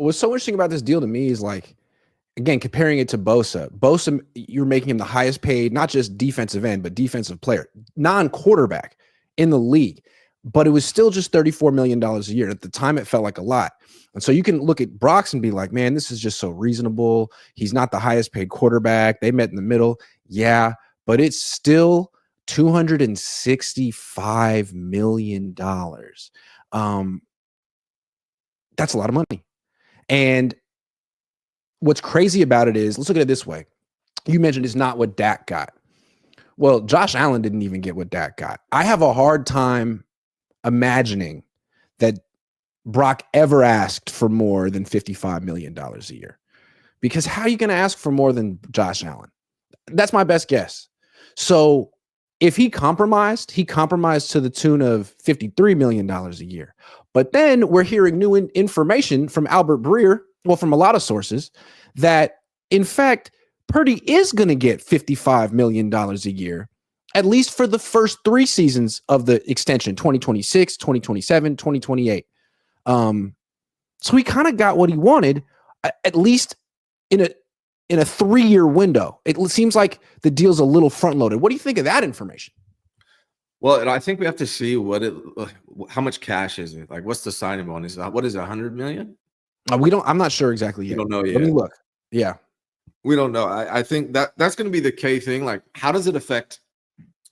What's so interesting about this deal to me is like, again, comparing it to Bosa. Bosa, you're making him the highest paid, not just defensive end, but defensive player, non-quarterback in the league. But it was still just $34 million a year. At the time, it felt like a lot. And so you can look at Brock's and be like, man, this is just so reasonable. He's not the highest paid quarterback. They met in the middle. Yeah, but it's still $265 million. That's a lot of money. And what's crazy about it is, let's look at it this way. You mentioned it's not what Dak got. Well, Josh Allen didn't even get what Dak got. I have a hard time imagining that Brock ever asked for more than $55 million a year. Because how are you going to ask for more than Josh Allen? That's my best guess. So if he compromised to the tune of $53 million a year. But then we're hearing new information from Albert Breer, well, from a lot of sources, that in fact, Purdy is going to get $55 million a year, at least for the first 3 seasons of the extension, 2026, 2027, 2028. So he kind of got what he wanted, at least in a 3-year window. It seems like the deal's a little front loaded. What do you think of that information? Well, I think we have to see how much cash is it? Like, what's the signing bonus? What is it, 100 million? I'm not sure exactly yet. We don't know yet. Let me look. Yeah. We don't know. I think that's going to be the key thing. Like, how does it affect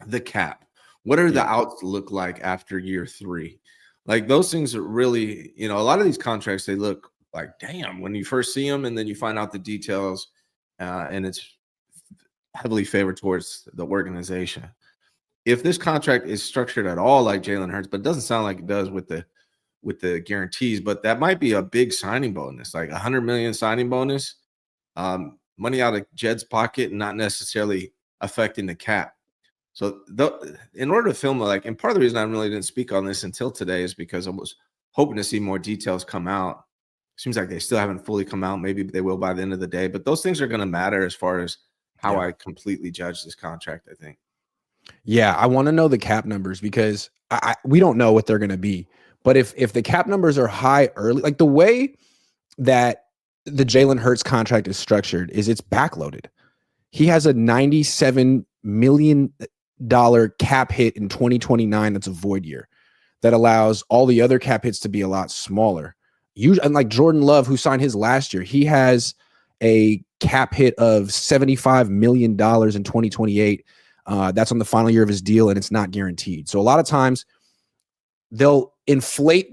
the cap? What are the outs look like after year 3? Like, those things are really, a lot of these contracts, they look like, damn, when you first see them, and then you find out the details, and it's heavily favored towards the organization. If this contract is structured at all like Jalen Hurts, but it doesn't sound like it does with the guarantees, but that might be a big signing bonus, like $100 million signing bonus, money out of Jed's pocket, not necessarily affecting the cap. So in order to film, and part of the reason I really didn't speak on this until today is because I was hoping to see more details come out. Seems like they still haven't fully come out. Maybe they will by the end of the day, but those things are going to matter as far as how I completely judge this contract, I think. Yeah, I want to know the cap numbers because we don't know what they're going to be. But if the cap numbers are high early, like the way that the Jalen Hurts contract is structured is it's backloaded. He has a $97 million cap hit in 2029. That's a void year that allows all the other cap hits to be a lot smaller. Unlike Jordan Love, who signed his last year, he has a cap hit of $75 million in 2028. That's on the final year of his deal, and it's not guaranteed. So a lot of times they'll inflate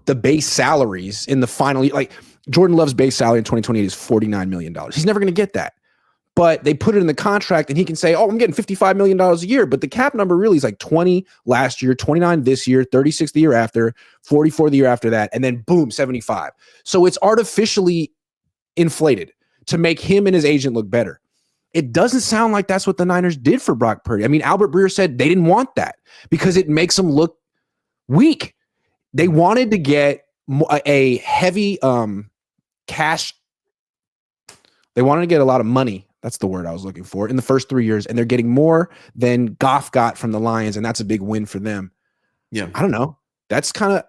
the base salaries in the final year. Like Jordan Love's base salary in 2028 is $49 million. He's never going to get that. But they put it in the contract, and he can say, oh, I'm getting $55 million a year. But the cap number really is like 20 last year, 29 this year, 36 the year after, 44 the year after that, and then boom, 75. So it's artificially inflated to make him and his agent look better. It doesn't sound like that's what the Niners did for Brock Purdy. I mean, Albert Breer said they didn't want that because it makes them look weak. They wanted to get a heavy cash. They wanted to get a lot of money. That's the word I was looking for in the first 3 years. And they're getting more than Goff got from the Lions. And that's a big win for them. Yeah. I don't know. That's kind of,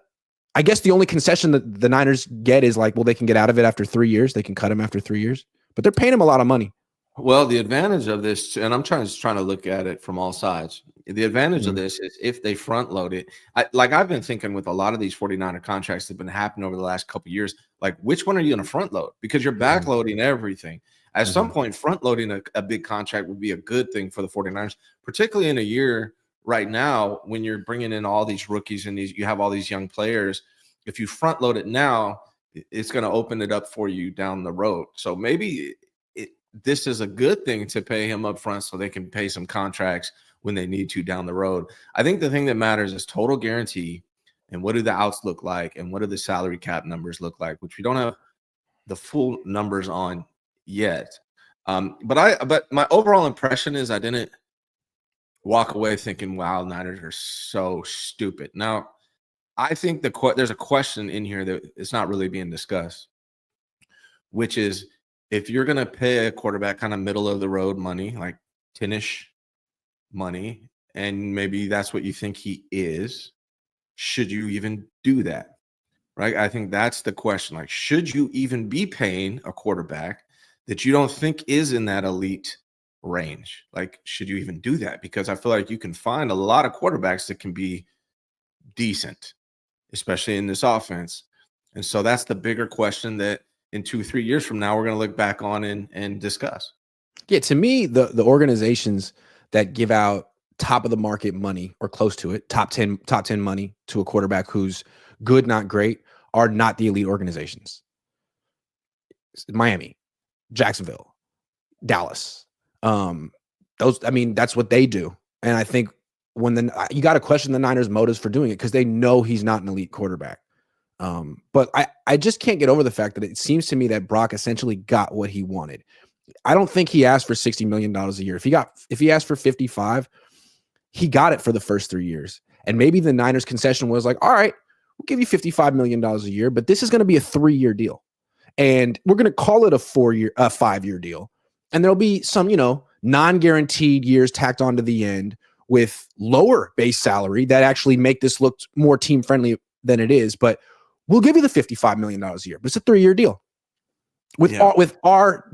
I guess the only concession that the Niners get is like, well, they can get out of it after 3 years. They can cut him after 3 years, but they're paying him a lot of money. Well, the advantage of this, and I'm trying to look at it from all sides. The advantage of this is if they front load it. I've been thinking with a lot of these 49er contracts that have been happening over the last couple of years, like which one are you going to front load? Because you're backloading everything. At some point, front loading a big contract would be a good thing for the 49ers, particularly in a year right now when you're bringing in all these rookies and you have all these young players. If you front load it now, it's going to open it up for you down the road. So maybe this is a good thing to pay him up front so they can pay some contracts when they need to down the road. I think the thing that matters is total guarantee and what do the outs look like and what do the salary cap numbers look like, which we don't have the full numbers on yet. But my overall impression is I didn't walk away thinking, wow, Niners are so stupid. Now, I think there's a question in here that it's not really being discussed, which is, if you're going to pay a quarterback kind of middle of the road money, like 10-ish money, and maybe that's what you think he is, should you even do that? right? I think that's the question. Like, should you even be paying a quarterback that you don't think is in that elite range? Like, should you even do that? Because I feel like you can find a lot of quarterbacks that can be decent, especially in this offense. And so that's the bigger question that in 2-3 years from now, we're going to look back on and discuss. Yeah, to me, the organizations that give out top of the market money or close to it, top 10 money to a quarterback who's good, not great, are not the elite organizations. Miami, Jacksonville, Dallas. That's what they do. And I think when you got to question the Niners' motives for doing it, because they know he's not an elite quarterback. But I just can't get over the fact that it seems to me that Brock essentially got what he wanted. I don't think he asked for $60 million a year. If he asked for 55, he got it for the first 3 years. And maybe the Niners concession was like, all right, we'll give you $55 million a year, but this is going to be a 3-year deal. And we're going to call it a 5-year deal. And there'll be some, non-guaranteed years tacked onto the end with lower base salary that actually make this look more team friendly than it is. But we'll give you the $55 million a year, but it's a 3-year deal with our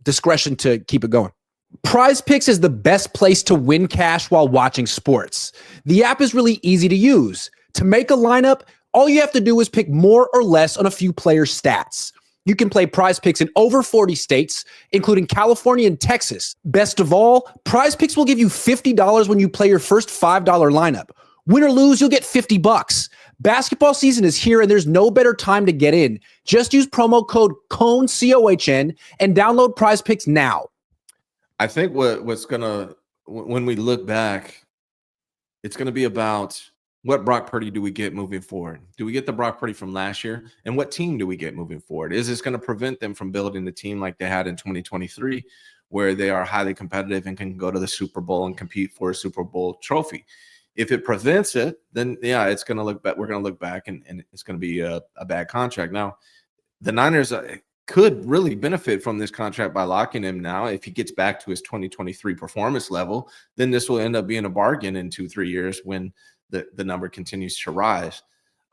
discretion to keep it going. Prize Picks is the best place to win cash while watching sports. The app is really easy to use. To make a lineup, all you have to do is pick more or less on a few players' stats. You can play Prize Picks in over 40 states, including California and Texas. Best of all, Prize Picks will give you $50 when you play your first $5 lineup. Win or lose, you'll get $50. Basketball season is here, and there's no better time to get in. Just use promo code COHN, COHN, and download Prize Picks now. I think when we look back, it's going to be about what Brock Purdy do we get moving forward? Do we get the Brock Purdy from last year? And what team do we get moving forward? Is this going to prevent them from building the team like they had in 2023, where they are highly competitive and can go to the Super Bowl and compete for a Super Bowl trophy? If it prevents it, then it's going to look back. We're going to look back and it's going to be a bad contract. Now, the Niners could really benefit from this contract by locking him now. If he gets back to his 2023 performance level, then this will end up being a bargain in 2-3 years when the number continues to rise.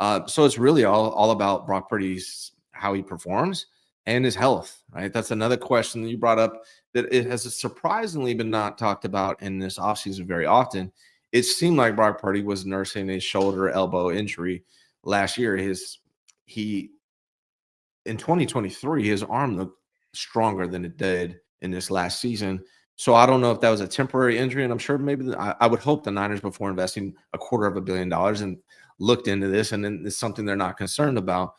So it's really all about Brock Purdy's, how he performs and his health, right? That's another question that you brought up that it has surprisingly been not talked about in this offseason very often. It seemed like Brock Purdy was nursing a shoulder elbow injury last year. In 2023, his arm looked stronger than it did in this last season. So I don't know if that was a temporary injury, and I'm sure maybe I would hope the Niners, before investing $250 million, and looked into this, and then it's something they're not concerned about.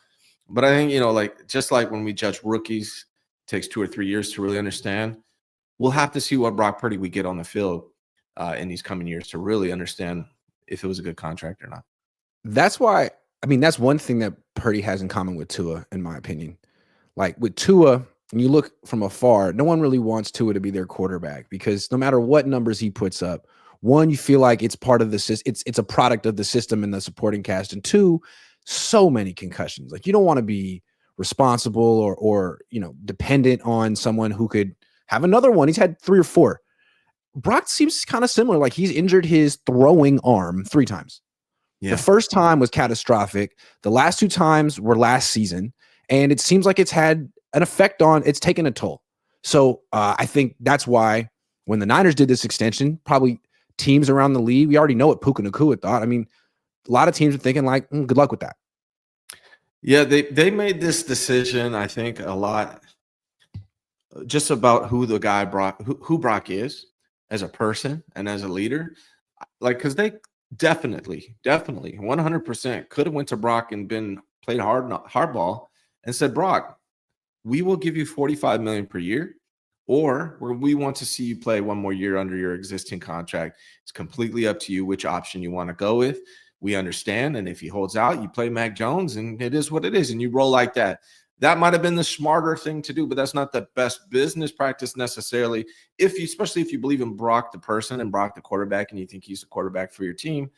But I think, just like when we judge rookies, it takes 2 or 3 years to really understand. We'll have to see what Brock Purdy we get on the field in these coming years to really understand if it was a good contract or not. That's why, that's one thing that Purdy has in common with Tua, in my opinion. Like with Tua, when you look from afar, no one really wants Tua to be their quarterback, because no matter what numbers he puts up, one, you feel like it's part of the system. It's a product of the system and the supporting cast. And two, so many concussions. Like, you don't want to be responsible or dependent on someone who could have another one. He's had 3 or 4. Brock seems kind of similar. Like, he's injured his throwing arm 3 times. Yeah. The first time was catastrophic. The last 2 times were last season. And it seems like it's had an effect it's taken a toll. So I think that's why when the Niners did this extension, probably teams around the league, we already know what Puka Nacua thought. a lot of teams are thinking like, good luck with that. Yeah, they made this decision, I think, a lot just about who the guy who Brock is as a person and as a leader. Like, because they definitely 100% could have went to Brock and played hardball and said, Brock, we will give you $45 million per year, or we want to see you play 1 more year under your existing contract. It's completely up to you which option you want to go with. We understand. And if he holds out, you play Mac Jones, and it is what it is. And you roll like that. That might have been the smarter thing to do, but that's not the best business practice necessarily. Especially if you believe in Brock the person and Brock the quarterback, and you think he's the quarterback for your team,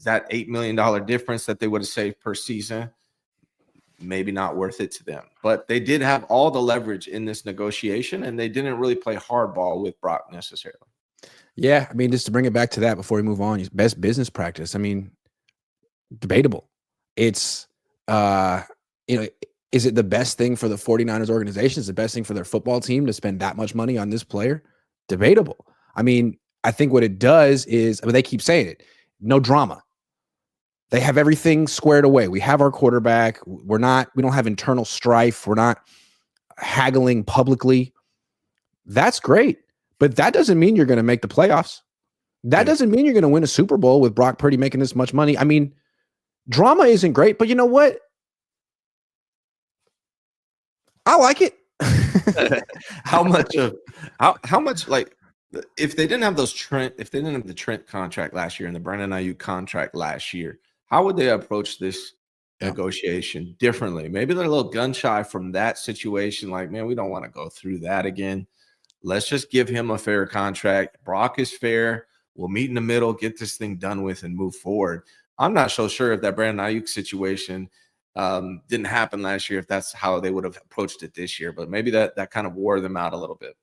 that $8 million difference that they would have saved per season, maybe not worth it to them. But they did have all the leverage in this negotiation, and they didn't really play hardball with Brock necessarily. Yeah, just to bring it back to that before we move on, best business practice. Debatable. It's You know, is it the best thing for the 49ers organization? Is it the best thing for their football team to spend that much money on this player? Debatable. I mean, I think what it does is, I mean, they keep saying it, no drama. They have everything squared away. We have our quarterback. We don't have internal strife. We're not haggling publicly. That's great. But that doesn't mean you're going to make the playoffs. That doesn't mean you're going to win a Super Bowl with Brock Purdy making this much money. I mean, drama isn't great, but you know what? I like it. How much like if they didn't have the Trent contract last year and the Brandon Ayuk contract last year, how would they approach this negotiation differently? Maybe they're a little gun shy from that situation. Like, man, we don't want to go through that again. Let's just give him a fair contract. Brock is fair. We'll meet in the middle, get this thing done with, and move forward. I'm not so sure if that Brandon Ayuk situation didn't happen last year, if that's how they would have approached it this year. But maybe that kind of wore them out a little bit.